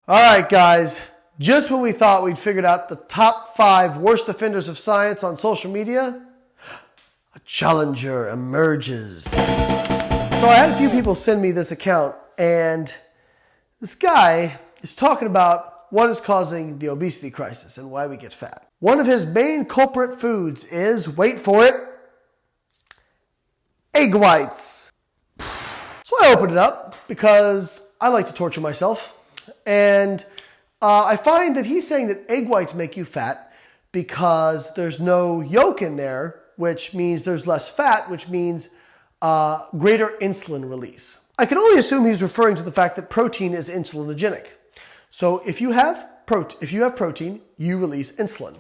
All right, guys, just when we thought we'd figured out the top 5 worst offenders of science on social media, a challenger emerges. So I had a few people send me this account, and this guy is talking about what is causing the obesity crisis and why we get fat. One of his main culprit foods is, wait for it, egg whites. So I opened it up because I like to torture myself. And I find that he's saying that egg whites make you fat because there's no yolk in there, which means there's less fat, which means greater insulin release. I can only assume he's referring to the fact that protein is insulinogenic. So if you have protein, you release insulin.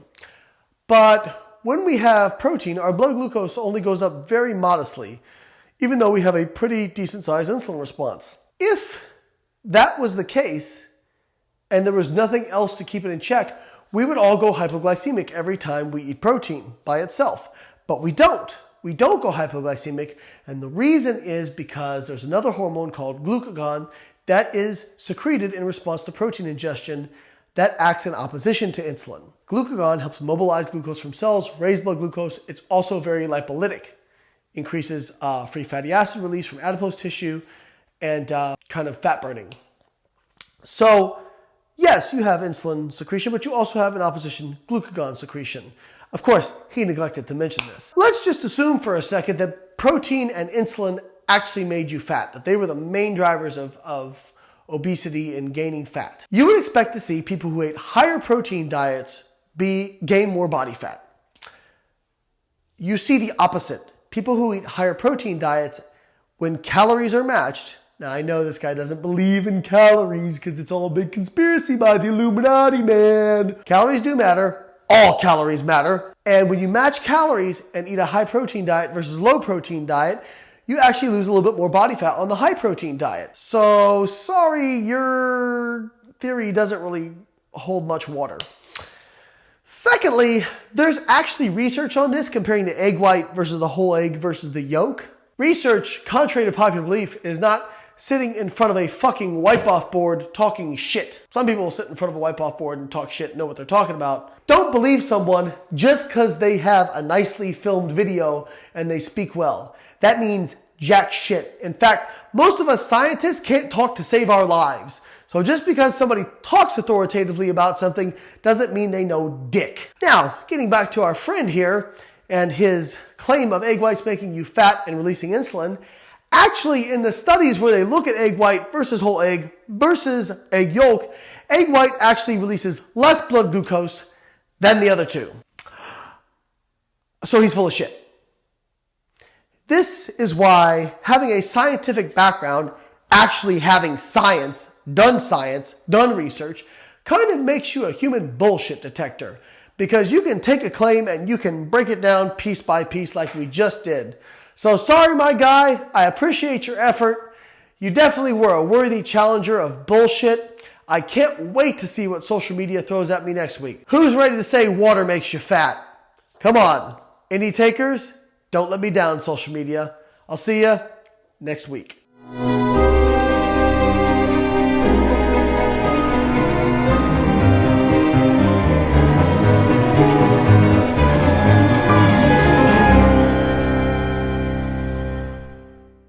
But when we have protein, our blood glucose only goes up very modestly, even though we have a pretty decent sized insulin response. If that was the case, and there was nothing else to keep it in check, we would all go hypoglycemic every time we eat protein by itself. But we don't. We don't go hypoglycemic, and the reason is because there's another hormone called glucagon that is secreted in response to protein ingestion that acts in opposition to insulin. Glucagon helps mobilize glucose from cells, raise blood glucose. It's also very lipolytic, increases free fatty acid release from adipose tissue, and kind of fat burning. So yes, you have insulin secretion, but you also have in opposition glucagon secretion. Of course, he neglected to mention this. Let's just assume for a second that protein and insulin actually made you fat, that they were the main drivers of obesity and gaining fat. You would expect to see people who ate higher protein diets gain more body fat. You see the opposite. People who eat higher protein diets, when calories are matched. Now, I know this guy doesn't believe in calories because it's all a big conspiracy by the Illuminati, man. Calories do matter. All calories matter. And when you match calories and eat a high protein diet versus low protein diet, you actually lose a little bit more body fat on the high protein diet. So sorry, your theory doesn't really hold much water. Secondly, there's actually research on this comparing the egg white versus the whole egg versus the yolk. Research, contrary to popular belief, is not sitting in front of a fucking wipe-off board talking shit. Some people will sit in front of a wipe-off board and talk shit and know what they're talking about. Don't believe someone just because they have a nicely filmed video and they speak well. That means jack shit. In fact, most of us scientists can't talk to save our lives. So just because somebody talks authoritatively about something doesn't mean they know dick. Now, getting back to our friend here and his claim of egg whites making you fat and releasing insulin, actually in the studies where they look at egg white versus whole egg versus egg yolk, egg white actually releases less blood glucose than the other two. So he's full of shit. This is why having a scientific background, actually having science, done research, kind of makes you a human bullshit detector. Because you can take a claim and you can break it down piece by piece like we just did. So sorry, my guy. I appreciate your effort. You definitely were a worthy challenger of bullshit. I can't wait to see what social media throws at me next week. Who's ready to say water makes you fat? Come on. Any takers? Don't let me down, social media. I'll see you next week.